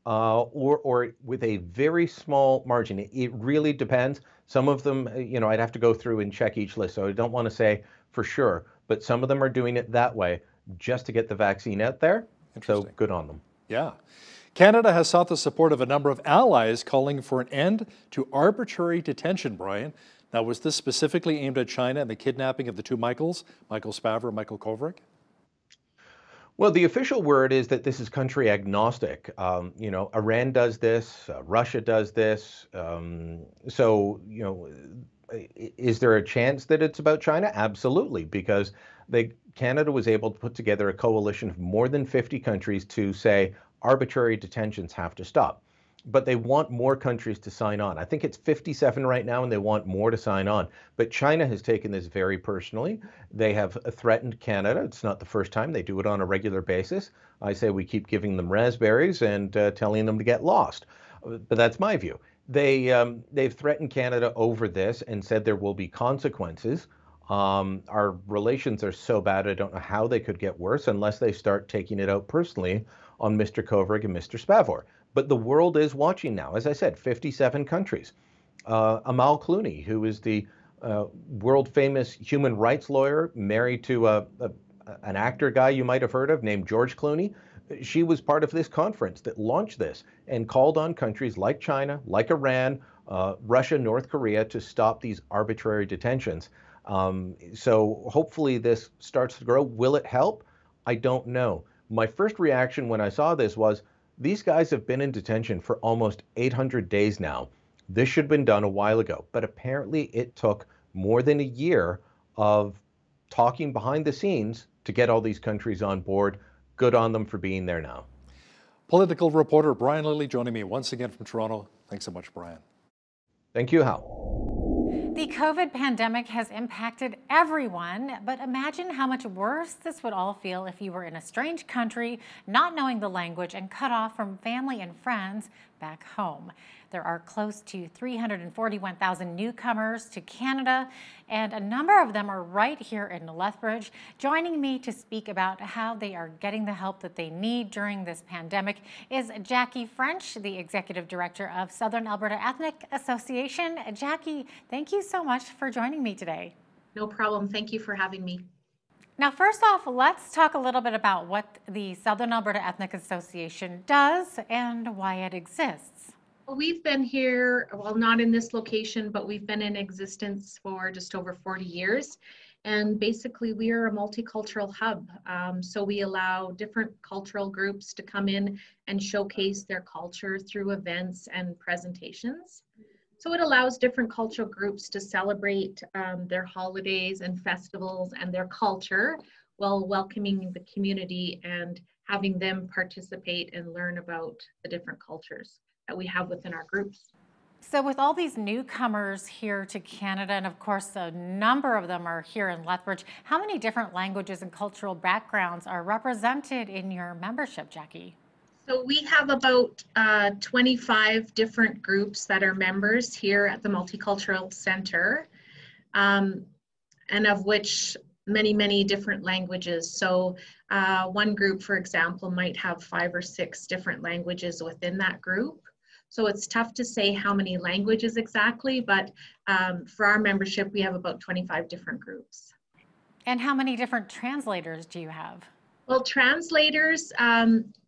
or with a very small margin. It really depends. Some of them, I'd have to go through and check each list, so I don't want to say for sure, but some of them are doing it that way just to get the vaccine out there. So good on them. Yeah. Canada has sought the support of a number of allies calling for an end to arbitrary detention, Brian. Now, was this specifically aimed at China and the kidnapping of the two Michaels, Michael Spavor and Michael Kovrig? Well, the official word is that this is country agnostic. Iran does this, Russia does this. Is there a chance that it's about China? Absolutely, because Canada was able to put together a coalition of more than 50 countries to say arbitrary detentions have to stop. But they want more countries to sign on. I think it's 57 right now, and they want more to sign on. But China has taken this very personally. They have threatened Canada. It's not the first time. They do it on a regular basis. I say we keep giving them raspberries and telling them to get lost. But that's my view. They've threatened Canada over this and said there will be consequences. Our relations are so bad, I don't know how they could get worse unless they start taking it out personally on Mr. Kovrig and Mr. Spavor. But the world is watching now. As I said, 57 countries. Amal Clooney, who is the world-famous human rights lawyer, married to an actor guy you might have heard of named George Clooney, she was part of this conference that launched this and called on countries like China, like Iran, Russia, North Korea to stop these arbitrary detentions. So hopefully this starts to grow. Will it help? I don't know. My first reaction when I saw this was, these guys have been in detention for almost 800 days now. This should have been done a while ago, but apparently it took more than a year of talking behind the scenes to get all these countries on board. Good on them for being there now. Political reporter Brian Lilly joining me once again from Toronto. Thanks so much, Brian. Thank you, Hal. The COVID pandemic has impacted everyone, but imagine how much worse this would all feel if you were in a strange country, not knowing the language, and cut off from family and friends back home. There are close to 341,000 newcomers to Canada, and a number of them are right here in Lethbridge. Joining me to speak about how they are getting the help that they need during this pandemic is Jackie French, the Executive Director of Southern Alberta Ethnic Association. Jackie, thank you so much for joining me today. No problem. Thank you for having me. Now, first off, let's talk a little bit about what the Southern Alberta Ethnic Association does and why it exists. We've been here, well, not in this location, but we've been in existence for just over 40 years. And basically, we are a multicultural hub. So we allow different cultural groups to come in and showcase their culture through events and presentations. So it allows different cultural groups to celebrate their holidays and festivals and their culture while welcoming the community and having them participate and learn about the different cultures that we have within our groups. So with all these newcomers here to Canada, and of course a number of them are here in Lethbridge, how many different languages and cultural backgrounds are represented in your membership, Jackie? So we have about 25 different groups that are members here at the Multicultural Center, and of which many different languages. So one group, for example, might have 5 or 6 different languages within that group. So it's tough to say how many languages exactly, but for our membership, we have about 25 different groups. And how many different translators do you have? Well, translators,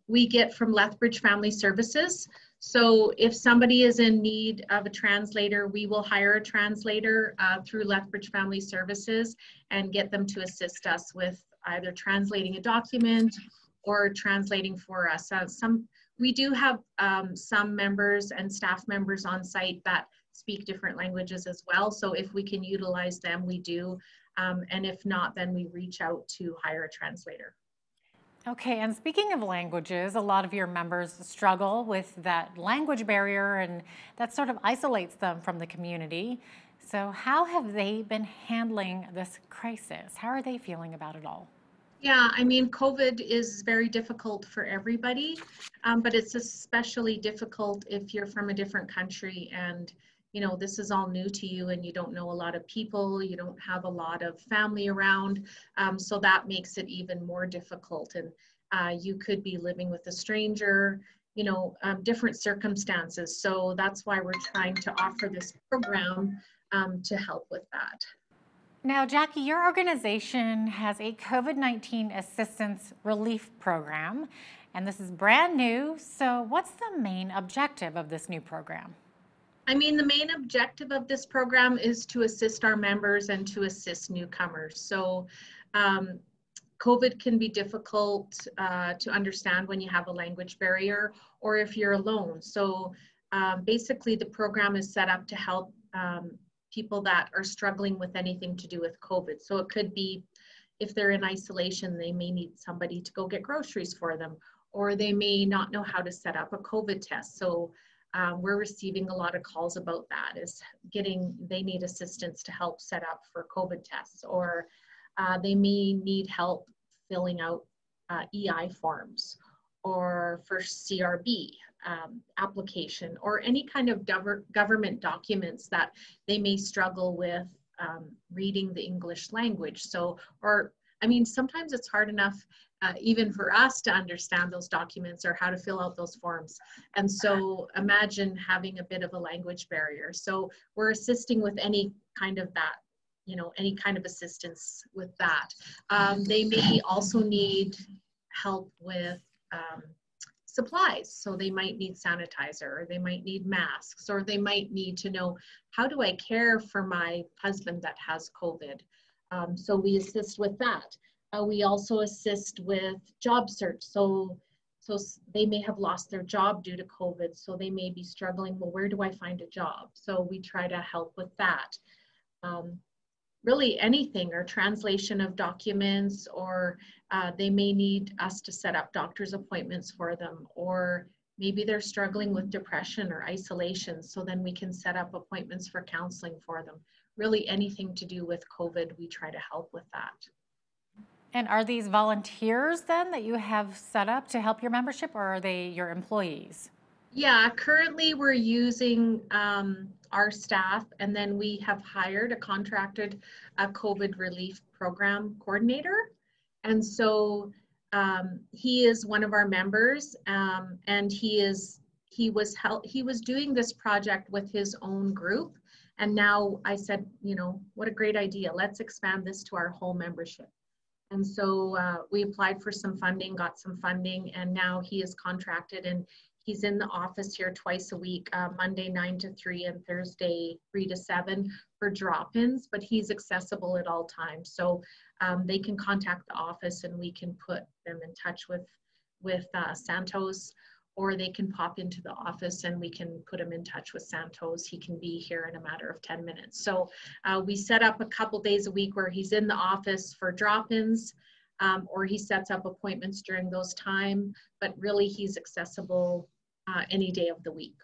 we get from Lethbridge Family Services. So if somebody is in need of a translator, we will hire a translator through Lethbridge Family Services and get them to assist us with either translating a document or translating for us. We do have some members and staff members on site that speak different languages as well. So if we can utilize them, we do. And if not, then we reach out to hire a translator. Okay, and speaking of languages, a lot of your members struggle with that language barrier, and that sort of isolates them from the community. So how have they been handling this crisis? How are they feeling about it all? Yeah, I mean, COVID is very difficult for everybody, but it's especially difficult if you're from a different country and, you know, this is all new to you and you don't know a lot of people, you don't have a lot of family around, so that makes it even more difficult. And you could be living with a stranger, you know, different circumstances. So that's why we're trying to offer this program to help with that. Now, Jackie, your organization has a COVID-19 assistance relief program, and this is brand new. So what's the main objective of this new program? I mean, the main objective of this program is to assist our members and to assist newcomers. So COVID can be difficult to understand when you have a language barrier or if you're alone. So basically the program is set up to help people that are struggling with anything to do with COVID. So it could be if they're in isolation, they may need somebody to go get groceries for them, or they may not know how to set up a COVID test. So we're receiving a lot of calls about that, is they need assistance to help set up for COVID tests, or they may need help filling out EI forms, or for CRB application, or any kind of government documents that they may struggle with reading the English language. So, or I mean, sometimes it's hard enough even for us to understand those documents or how to fill out those forms. And so imagine having a bit of a language barrier. So we're assisting with any kind of that, you know, any kind of assistance with that. They may also need help with supplies. So they might need sanitizer, or they might need masks, or they might need to know, how do I care for my husband that has COVID? So we assist with that. We also assist with job search. So they may have lost their job due to COVID. So they may be struggling, well, where do I find a job? So we try to help with that. Really anything, or translation of documents, or they may need us to set up doctor's appointments for them, or maybe they're struggling with depression or isolation, so then we can set up appointments for counseling for them. Really anything to do with COVID, we try to help with that. And are these volunteers then that you have set up to help your membership, or are they your employees? Yeah, currently we're using our staff, and then we have hired a contracted COVID relief program coordinator. And so he is one of our members, and he was doing this project with his own group. And now I said, you know, what a great idea. Let's expand this to our whole membership. And so we applied for some funding, got some funding, and now he is contracted, and he's in the office here twice a week, Monday 9 to 3 and Thursday 3 to 7 for drop-ins, but he's accessible at all times. So they can contact the office and we can put them in touch with Santos, or they can pop into the office and we can put him in touch with Santos. He can be here in a matter of 10 minutes. So we set up a couple days a week where he's in the office for drop-ins, or he sets up appointments during those time, but really he's accessible any day of the week.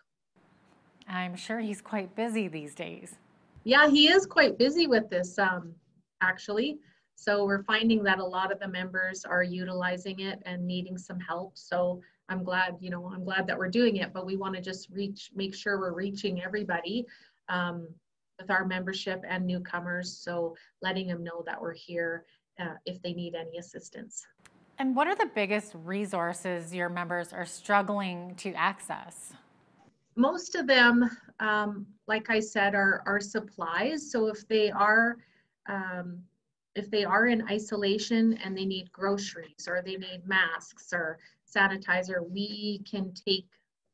I'm sure he's quite busy these days. Yeah, he is quite busy with this, actually. So we're finding that a lot of the members are utilizing it and needing some help. So I'm glad, you know, I'm glad that we're doing it, but we want to just make sure we're reaching everybody with our membership and newcomers. So letting them know that we're here if they need any assistance. And what are the biggest resources your members are struggling to access? Most of them, like I said, are supplies. So if they are if they are in isolation and they need groceries or they need masks or sanitizer, we can take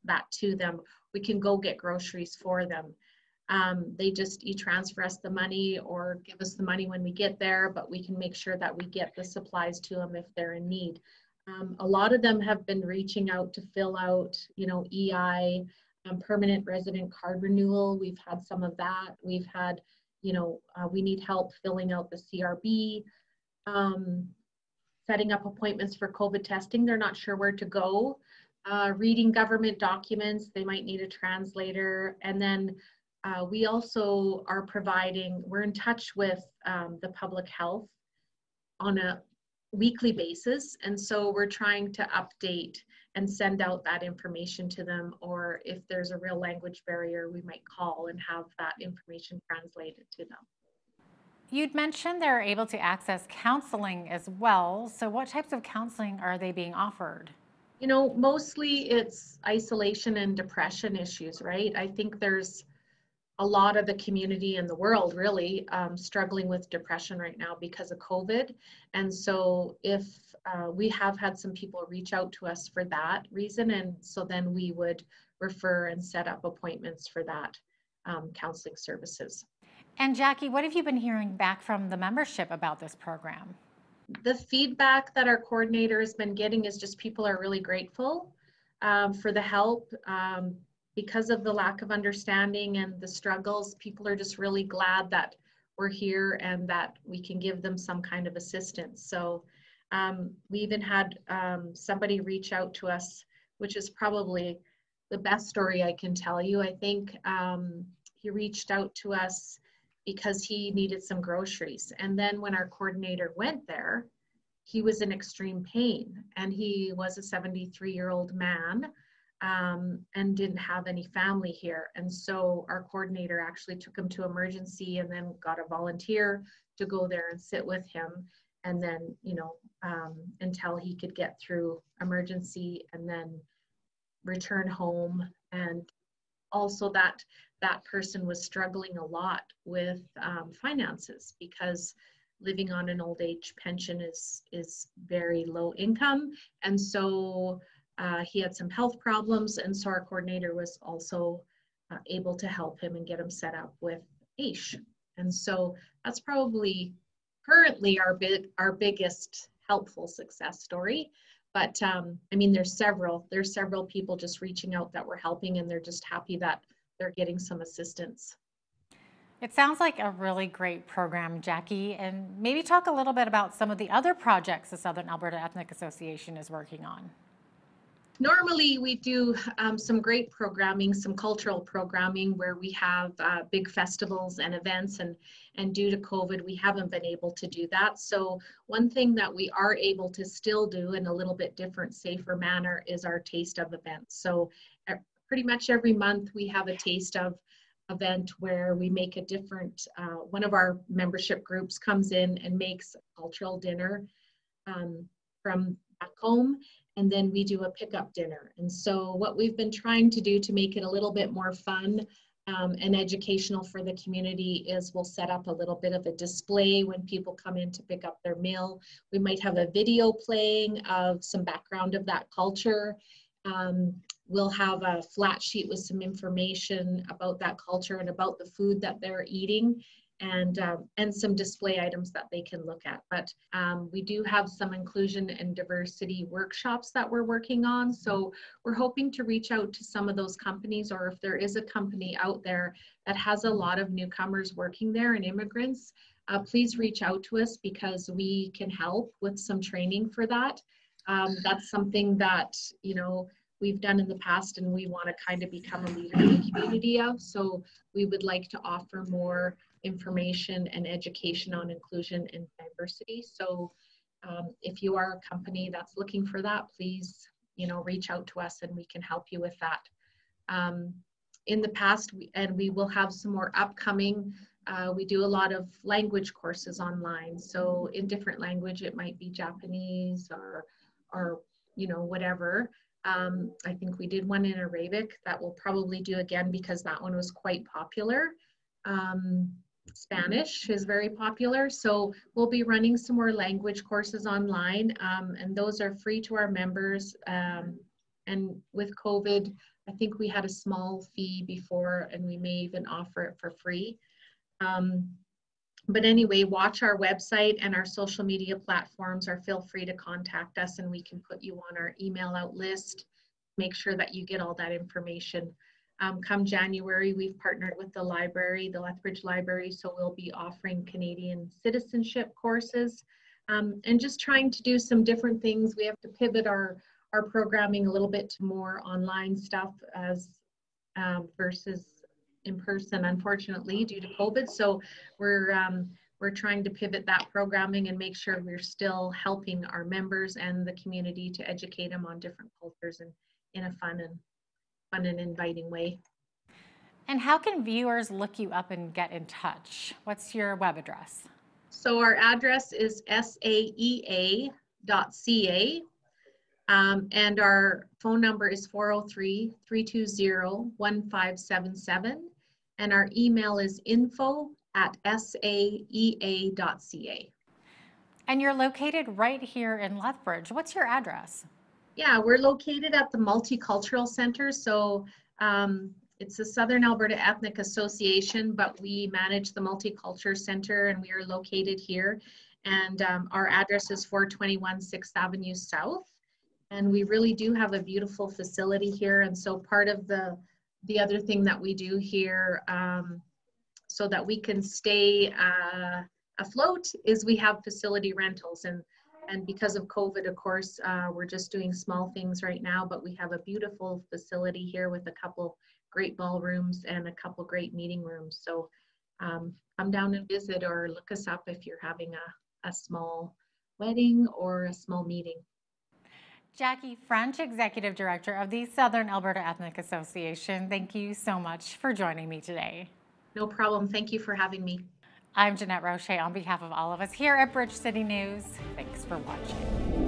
that to them. We can go get groceries for them. They just e-transfer us the money or give us the money when we get there, but we can make sure that we get the supplies to them if they're in need. A lot of them have been reaching out to fill out, EI, permanent resident card renewal. We've had some of that. We've had, we need help filling out the CRB, setting up appointments for COVID testing. They're not sure where to go. Reading government documents, they might need a translator. And then we also are we're in touch with the public health on a weekly basis. And so we're trying to update and send out that information to them, or if there's a real language barrier, we might call and have that information translated to them. You'd mentioned they're able to access counseling as well. So what types of counseling are they being offered? Mostly it's isolation and depression issues, right? I think there's a lot of the community in the world really struggling with depression right now because of COVID. And so if we have had some people reach out to us for that reason, and so then we would refer and set up appointments for that counseling services. And Jackie, what have you been hearing back from the membership about this program? The feedback that our coordinator has been getting is just people are really grateful for the help. Because of the lack of understanding and the struggles, people are just really glad that we're here and that we can give them some kind of assistance. So we even had somebody reach out to us, which is probably the best story I can tell you. I think he reached out to us because he needed some groceries. And then when our coordinator went there, he was in extreme pain, and he was a 73-year-old man. And didn't have any family here. And so our coordinator actually took him to emergency and then got a volunteer to go there and sit with him. And then, until he could get through emergency and then return home. And also that person was struggling a lot with finances, because living on an old age pension is very low income. And so he had some health problems, and so our coordinator was also able to help him and get him set up with AISH. And so that's probably currently our biggest helpful success story. But there's several people just reaching out that we're helping, and they're just happy that they're getting some assistance. It sounds like a really great program, Jackie, and maybe talk a little bit about some of the other projects the Southern Alberta Ethnic Association is working on. Normally we do some great programming, some cultural programming where we have big festivals and events, and due to COVID, we haven't been able to do that. So one thing that we are able to still do in a little bit different, safer manner is our Taste of events. So pretty much every month we have a Taste of event where we make a different, one of our membership groups comes in and makes a cultural dinner from back home. And then we do a pickup dinner. And so what we've been trying to do to make it a little bit more fun and educational for the community is we'll set up a little bit of a display when people come in to pick up their meal. We might have a video playing of some background of that culture. We'll have a flat sheet with some information about that culture and about the food that they're eating, and some display items that they can look at. But we do have some inclusion and diversity workshops that we're working on. So we're hoping to reach out to some of those companies, or if there is a company out there that has a lot of newcomers working there and immigrants, please reach out to us, because we can help with some training for that. That's something that, we've done in the past, and we want to kind of become a leader in the community of. So we would like to offer more information and education on inclusion and diversity. So if you are a company that's looking for that, please, reach out to us and we can help you with that. In the past, we will have some more upcoming, we do a lot of language courses online. So in different language, it might be Japanese or whatever. I think we did one in Arabic that we'll probably do again, because that one was quite popular. Spanish is very popular, so we'll be running some more language courses online, and those are free to our members. And with COVID, I think we had a small fee before, and we may even offer it for free. But anyway, watch our website and our social media platforms, or feel free to contact us and we can put you on our email out list. Make sure that you get all that information. Come January, we've partnered with the library, the Lethbridge Library, so we'll be offering Canadian citizenship courses, and just trying to do some different things. We have to pivot our programming a little bit to more online stuff as versus in person, unfortunately, due to COVID. So we're trying to pivot that programming and make sure we're still helping our members and the community to educate them on different cultures and in a fun and inviting way. And how can viewers look you up and get in touch? What's your web address? So our address is saea.ca, and our phone number is 403-320-1577, and our email is info@saea.ca. And you're located right here in Lethbridge. What's your address? Yeah, we're located at the Multicultural Center. So it's the Southern Alberta Ethnic Association, but we manage the Multicultural Center, and we are located here. And our address is 421 6th Avenue South. And we really do have a beautiful facility here. And so part of the other thing that we do here so that we can stay afloat is we have facility rentals. And because of COVID, of course, we're just doing small things right now, but we have a beautiful facility here with a couple great ballrooms and a couple great meeting rooms. So come down and visit, or look us up if you're having a small wedding or a small meeting. Jackie French, Executive Director of the Southern Alberta Ethnic Association, thank you so much for joining me today. No problem. Thank you for having me. I'm Jeanette Roche on behalf of all of us here at Bridge City News. Thanks for watching.